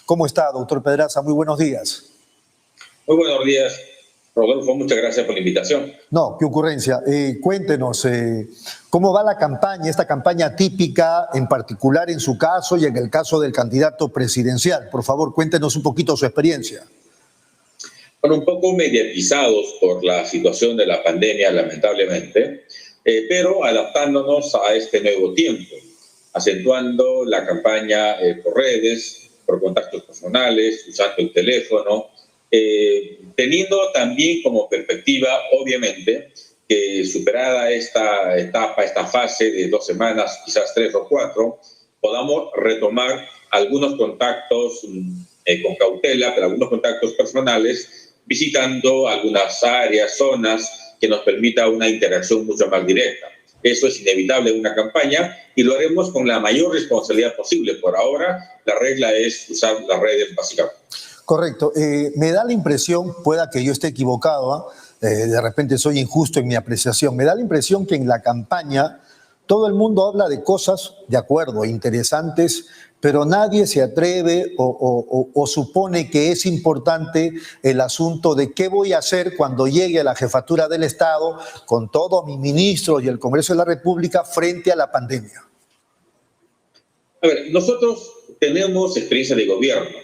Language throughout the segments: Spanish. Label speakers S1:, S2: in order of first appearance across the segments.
S1: ¿Cómo está, doctor Pedraza? Muy buenos días.
S2: Muy buenos días, Rodolfo. Muchas gracias por la invitación.
S1: No, qué ocurrencia. Cuéntenos, ¿cómo va la campaña, esta campaña típica, en particular en su caso y en el caso del candidato presidencial? Por favor, cuéntenos un poquito su experiencia.
S2: Bueno, un poco mediatizados por la situación de la pandemia, lamentablemente, pero adaptándonos a este nuevo tiempo, acentuando la campaña por redes, por contactos personales, usando el teléfono, teniendo también como perspectiva, obviamente, que superada esta etapa, esta fase de 2 semanas, quizás 3 o 4, podamos retomar algunos contactos con cautela, pero algunos contactos personales, visitando algunas áreas, zonas que nos permita una interacción mucho más directa. Eso es inevitable en una campaña y lo haremos con la mayor responsabilidad posible. Por ahora, la regla es usar las redes básicamente.
S1: Correcto. Me da la impresión, pueda que yo esté equivocado, de repente soy injusto en mi apreciación, me da la impresión que en la campaña todo el mundo habla de cosas, de acuerdo, interesantes, pero nadie se atreve o supone que es importante el asunto de qué voy a hacer cuando llegue a la jefatura del Estado con todos mis ministros y el Congreso de la República frente a la pandemia.
S2: A ver, nosotros tenemos experiencia de gobierno.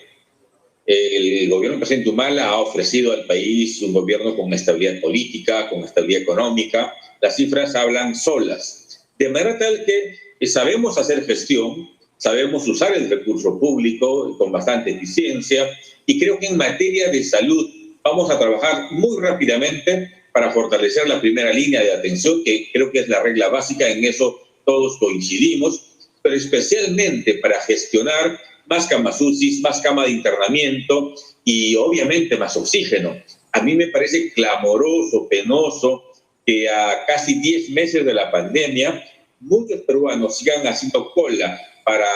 S2: El gobierno del presidente Humala ha ofrecido al país un gobierno con estabilidad política, con estabilidad económica. Las cifras hablan solas. De manera tal que sabemos hacer gestión, sabemos usar el recurso público con bastante eficiencia y creo que en materia de salud vamos a trabajar muy rápidamente para fortalecer la primera línea de atención, que creo que es la regla básica, en eso todos coincidimos, pero especialmente para gestionar más camas UCI, más cama de internamiento y obviamente más oxígeno. A mí me parece clamoroso, penoso, que a casi 10 meses de la pandemia muchos peruanos sigan haciendo cola para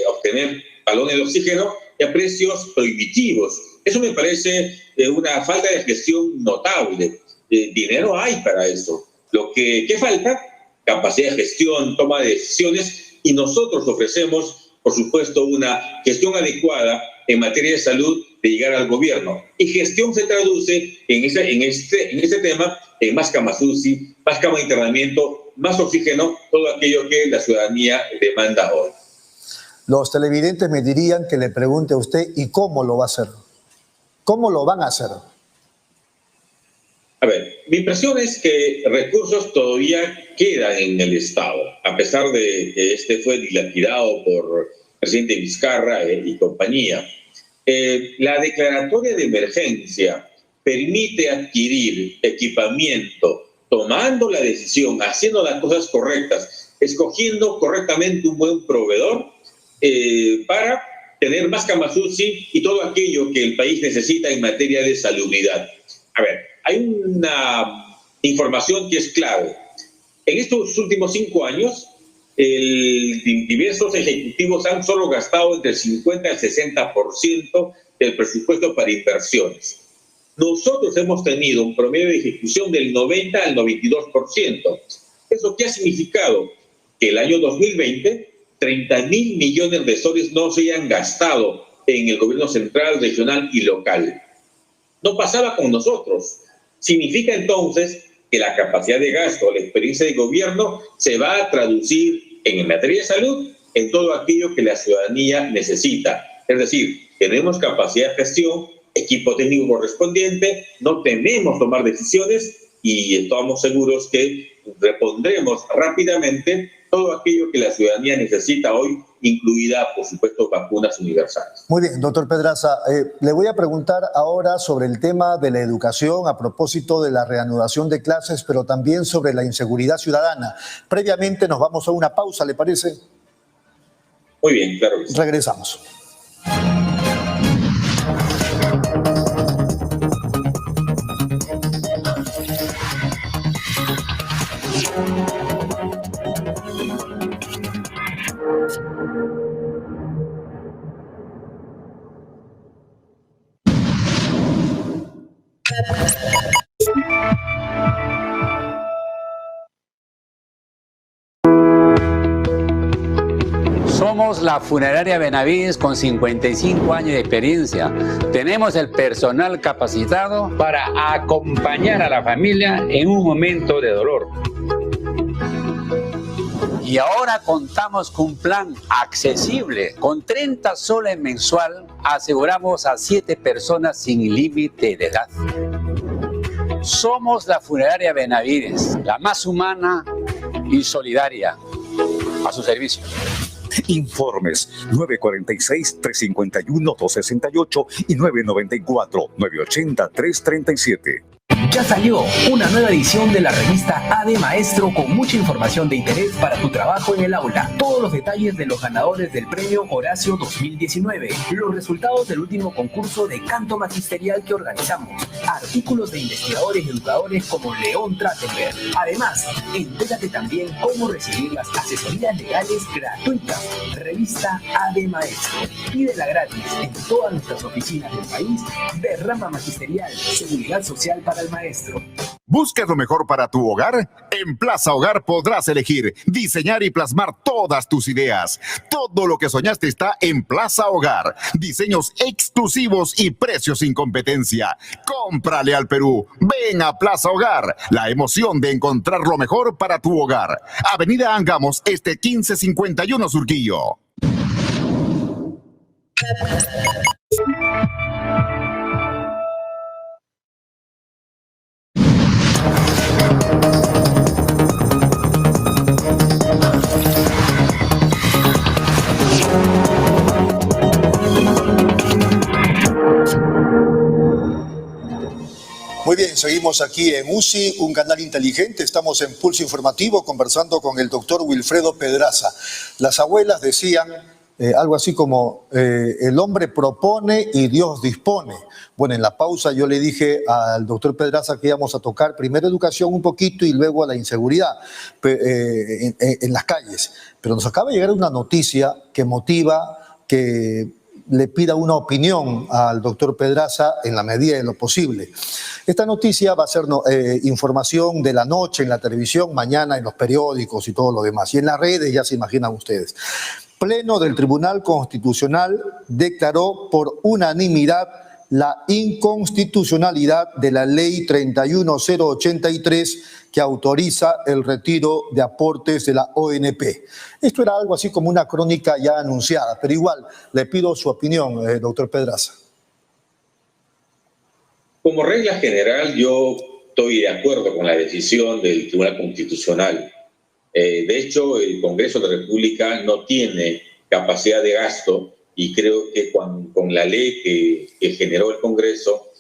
S2: obtener balones de oxígeno y a precios prohibitivos. Eso me parece una falta de gestión notable. Dinero hay para eso. ¿Qué falta? Capacidad de gestión, toma de decisiones, y nosotros ofrecemos, por supuesto, una gestión adecuada en materia de salud de llegar al gobierno. Y gestión se traduce en este tema en más camas UCI, más cama de internamiento, más oxígeno, todo aquello que la ciudadanía demanda hoy.
S1: Los televidentes me dirían que le pregunte a usted, ¿y cómo lo va a hacer? ¿Cómo lo van a hacer?
S2: A ver, mi impresión es que recursos todavía quedan en el Estado, a pesar de que este fue dilapidado por el presidente Vizcarra y compañía. La declaratoria de emergencia permite adquirir equipamiento, tomando la decisión, haciendo las cosas correctas, escogiendo correctamente un buen proveedor para tener más camas UCI y todo aquello que el país necesita en materia de salubridad. A ver, hay una información que es clave. En estos últimos 5 años, diversos ejecutivos han solo gastado entre el 50 y el 60% del presupuesto para inversiones. Nosotros hemos tenido un promedio de ejecución del 90 al 92%. ¿Eso qué ha significado? Que el año 2020, 30.000 millones de soles no se hayan gastado en el gobierno central, regional y local. No pasaba con nosotros. Significa entonces que la capacidad de gasto, la experiencia de gobierno se va a traducir en materia de salud, en todo aquello que la ciudadanía necesita. Es decir, tenemos capacidad de gestión, equipo técnico correspondiente, no tememos tomar decisiones y estamos seguros que repondremos rápidamente todo aquello que la ciudadanía necesita hoy, incluida, por supuesto, vacunas universales.
S1: Muy bien, doctor Pedraza, le voy a preguntar ahora sobre el tema de la educación a propósito de la reanudación de clases, pero también sobre la inseguridad ciudadana. Previamente nos vamos a una pausa, ¿le parece?
S2: Muy bien, claro que sí.
S1: Regresamos.
S3: Somos la funeraria Benavides con 55 años de experiencia. Tenemos el personal capacitado para acompañar a la familia en un momento de dolor. Y ahora contamos con un plan accesible. Con 30 soles mensual aseguramos a 7 personas sin límite de edad. Somos la funeraria Benavides, la más humana y solidaria. A su servicio.
S4: Informes 946-351-268 y 994-980-337.
S5: Ya salió una nueva edición de la revista AD Maestro con mucha información de interés para tu trabajo en el aula. Todos los detalles de los ganadores del premio Horacio 2019, los resultados del último concurso de canto magisterial que organizamos, artículos de investigadores y educadores como León Trachtenberg. Además, entérate también cómo recibir las asesorías legales gratuitas. Revista AD Maestro. Pídela gratis en todas nuestras oficinas del país de rama magisterial, seguridad social para el maestro.
S6: ¿Buscas lo mejor para tu hogar? En Plaza Hogar podrás elegir, diseñar y plasmar todas tus ideas. Todo lo que soñaste está en Plaza Hogar. Diseños exclusivos y precios sin competencia. Cómprale al Perú. Ven a Plaza Hogar. La emoción de encontrar lo mejor para tu hogar. Avenida Angamos, 1551 Surquillo.
S1: Muy bien, seguimos aquí en UCI, un canal inteligente. Estamos en Pulso Informativo conversando con el doctor Wilfredo Pedraza. Las abuelas decían algo así como el hombre propone y Dios dispone. Bueno, en la pausa yo le dije al doctor Pedraza que íbamos a tocar primero educación un poquito y luego a la inseguridad en las calles. Pero nos acaba de llegar una noticia que motiva que le pida una opinión al doctor Pedraza en la medida de lo posible. Esta noticia va a ser información de la noche en la televisión, mañana en los periódicos y todo lo demás. Y en las redes ya se imaginan ustedes. Pleno del Tribunal Constitucional declaró por unanimidad la inconstitucionalidad de la Ley 31083 que autoriza el retiro de aportes de la ONP. Esto era algo así como una crónica ya anunciada, pero igual le pido su opinión, doctor Pedraza.
S2: Como regla general, yo estoy de acuerdo con la decisión del Tribunal Constitucional. De hecho, el Congreso de la República no tiene capacidad de gasto y creo que con la ley que generó el Congreso,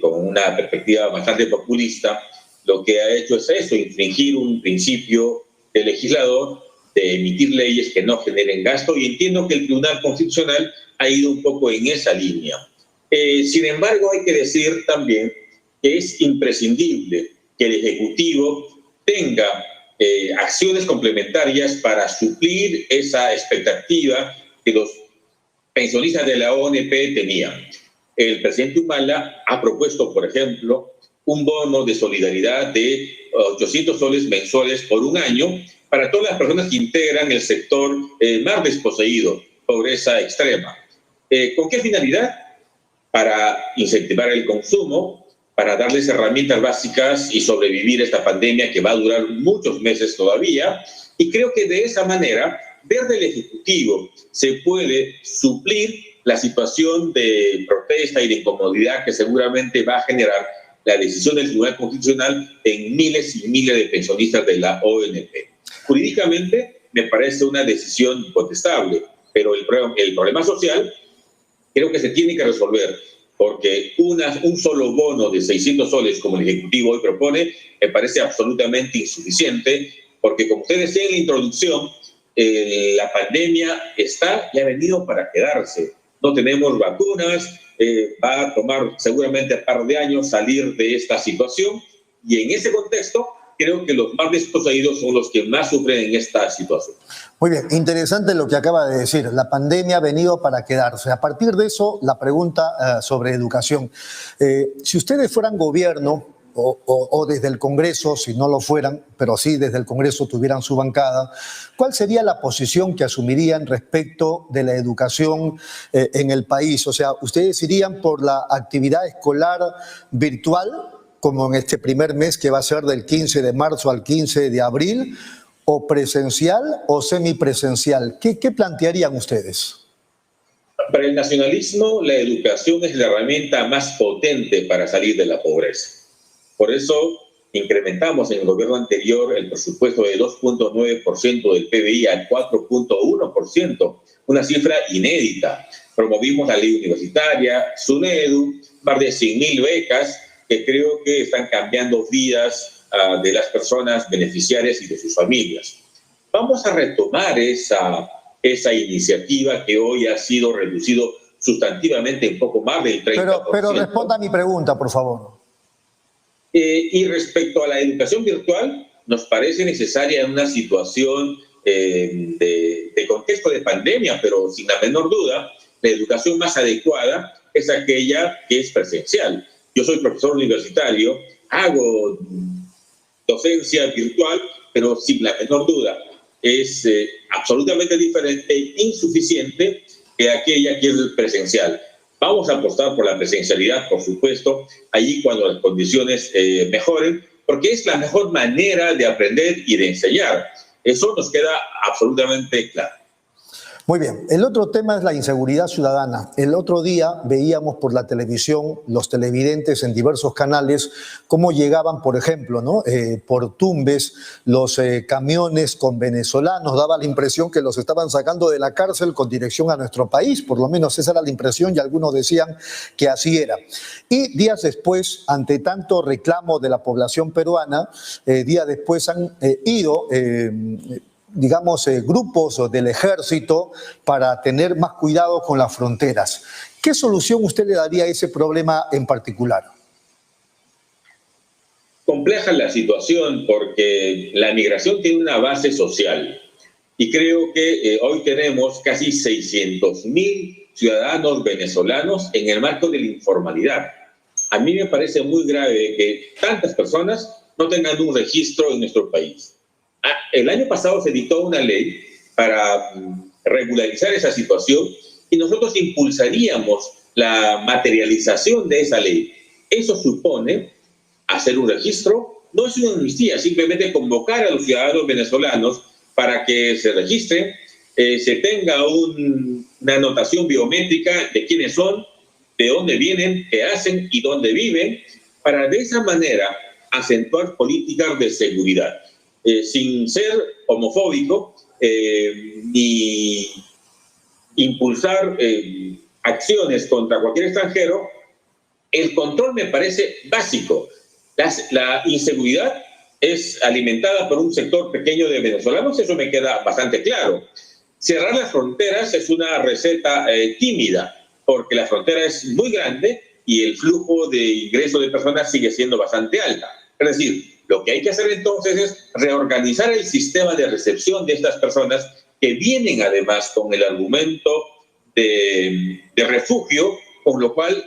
S2: con una perspectiva bastante populista, lo que ha hecho es eso, infringir un principio del legislador de emitir leyes que no generen gasto, y entiendo que el Tribunal Constitucional ha ido un poco en esa línea. Sin embargo, hay que decir también que es imprescindible que el Ejecutivo tenga acciones complementarias para suplir esa expectativa que los pensionistas de la ONP tenían. El presidente Humala ha propuesto, por ejemplo, un bono de solidaridad de 800 soles mensuales por un año para todas las personas que integran el sector más desposeído, pobreza extrema. ¿Con qué finalidad? Para incentivar el consumo, para darles herramientas básicas y sobrevivir esta pandemia que va a durar muchos meses todavía. Y creo que de esa manera, desde el Ejecutivo, se puede suplir la situación de protesta y de incomodidad que seguramente va a generar la decisión del Tribunal Constitucional en miles y miles de pensionistas de la ONP. Jurídicamente me parece una decisión incontestable, pero el problema social creo que se tiene que resolver, porque un solo bono de 600 soles, como el Ejecutivo hoy propone, me parece absolutamente insuficiente, porque como usted decía en la introducción, la pandemia está y ha venido para quedarse. No tenemos vacunas, va a tomar seguramente un par de años salir de esta situación, y en ese contexto creo que los más desposeídos son los que más sufren en esta situación.
S1: Muy bien, interesante lo que acaba de decir. La pandemia ha venido para quedarse. A partir de eso, la pregunta sobre educación. Si ustedes fueran gobierno, o desde el Congreso, si no lo fueran, pero sí desde el Congreso tuvieran su bancada, ¿cuál sería la posición que asumirían respecto de la educación en el país? O sea, ¿ustedes irían por la actividad escolar virtual, como en este primer mes que va a ser del 15 de marzo al 15 de abril, o presencial o semipresencial? ¿Qué plantearían ustedes?
S2: Para el nacionalismo, la educación es la herramienta más potente para salir de la pobreza. Por eso incrementamos en el gobierno anterior el presupuesto de 2.9% del PBI al 4.1%, una cifra inédita. Promovimos la ley universitaria, SUNEDU, más de 100.000 becas que creo que están cambiando vidas de las personas beneficiarias y de sus familias. Vamos a retomar esa iniciativa que hoy ha sido reducido sustantivamente en poco más del 30%.
S1: Pero responda a mi pregunta, por favor.
S2: Y respecto a la educación virtual, nos parece necesaria en una situación de contexto de pandemia, pero sin la menor duda, la educación más adecuada es aquella que es presencial. Yo soy profesor universitario, hago docencia virtual, pero sin la menor duda es absolutamente diferente e insuficiente que aquella que es presencial. Vamos a apostar por la presencialidad, por supuesto, allí cuando las condiciones mejoren, porque es la mejor manera de aprender y de enseñar. Eso nos queda absolutamente claro.
S1: Muy bien, el otro tema es la inseguridad ciudadana. El otro día veíamos por la televisión, los televidentes en diversos canales, cómo llegaban, por ejemplo, ¿no? Por Tumbes, los camiones con venezolanos. Daba la impresión que los estaban sacando de la cárcel con dirección a nuestro país, por lo menos esa era la impresión y algunos decían que así era. Y días después, ante tanto reclamo de la población peruana, días después han ido grupos del ejército para tener más cuidado con las fronteras. ¿Qué solución usted le daría a ese problema en particular?
S2: Compleja la situación porque la migración tiene una base social y creo que hoy tenemos casi 600.000 ciudadanos venezolanos en el marco de la informalidad. A mí me parece muy grave que tantas personas no tengan un registro en nuestro país. El año pasado se dictó una ley para regularizar esa situación y nosotros impulsaríamos la materialización de esa ley. Eso supone hacer un registro, no es una amnistía, simplemente convocar a los ciudadanos venezolanos para que se registren, se tenga una anotación biométrica de quiénes son, de dónde vienen, qué hacen y dónde viven, para de esa manera acentuar políticas de seguridad. Sin ser homofóbico ni impulsar acciones contra cualquier extranjero, el control me parece básico. La inseguridad es alimentada por un sector pequeño de venezolanos, eso me queda bastante claro. Cerrar las fronteras es una receta tímida, porque la frontera es muy grande y el flujo de ingreso de personas sigue siendo bastante alta. Es decir, lo que hay que hacer entonces es reorganizar el sistema de recepción de estas personas que vienen además con el argumento de refugio, con lo cual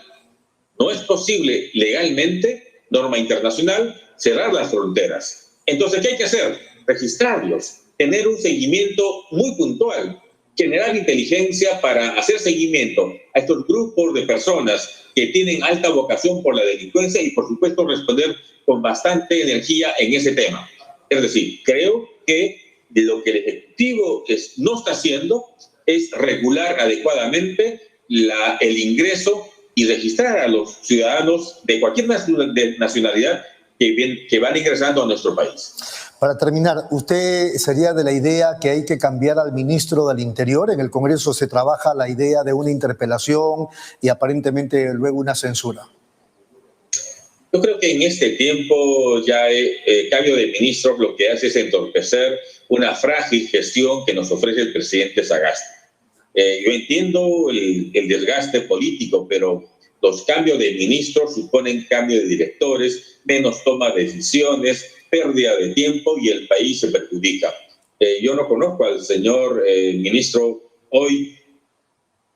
S2: no es posible legalmente, norma internacional, cerrar las fronteras. Entonces, ¿qué hay que hacer? Registrarlos, tener un seguimiento muy puntual, generar inteligencia para hacer seguimiento a estos grupos de personas que tienen alta vocación por la delincuencia y, por supuesto, responder con bastante energía en ese tema. Es decir, creo que de lo que el Ejecutivo no está haciendo es regular adecuadamente el ingreso y registrar a los ciudadanos de cualquier nacionalidad que van ingresando a nuestro país.
S1: Para terminar, ¿usted sería de la idea que hay que cambiar al ministro del Interior? En el Congreso se trabaja la idea de una interpelación y aparentemente luego una censura.
S2: Yo creo que en este tiempo ya el cambio de ministros lo que hace es entorpecer una frágil gestión que nos ofrece el presidente Sagasti. Yo entiendo el desgaste político, pero los cambios de ministros suponen cambio de directores, menos toma de decisiones, pérdida de tiempo y el país se perjudica. Yo no conozco al señor ministro hoy,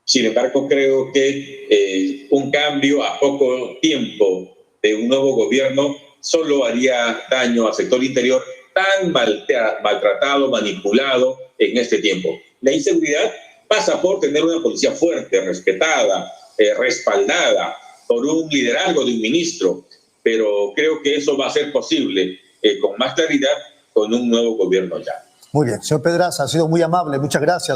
S2: sin embargo creo que un cambio a poco tiempo de un nuevo gobierno solo haría daño al sector interior tan maltratado, manipulado en este tiempo. La inseguridad pasa por tener una policía fuerte, respetada, respaldada por un liderazgo de un ministro, pero creo que eso va a ser posible con más claridad con un nuevo gobierno ya.
S1: Muy bien, señor Pedraza, ha sido muy amable, muchas gracias.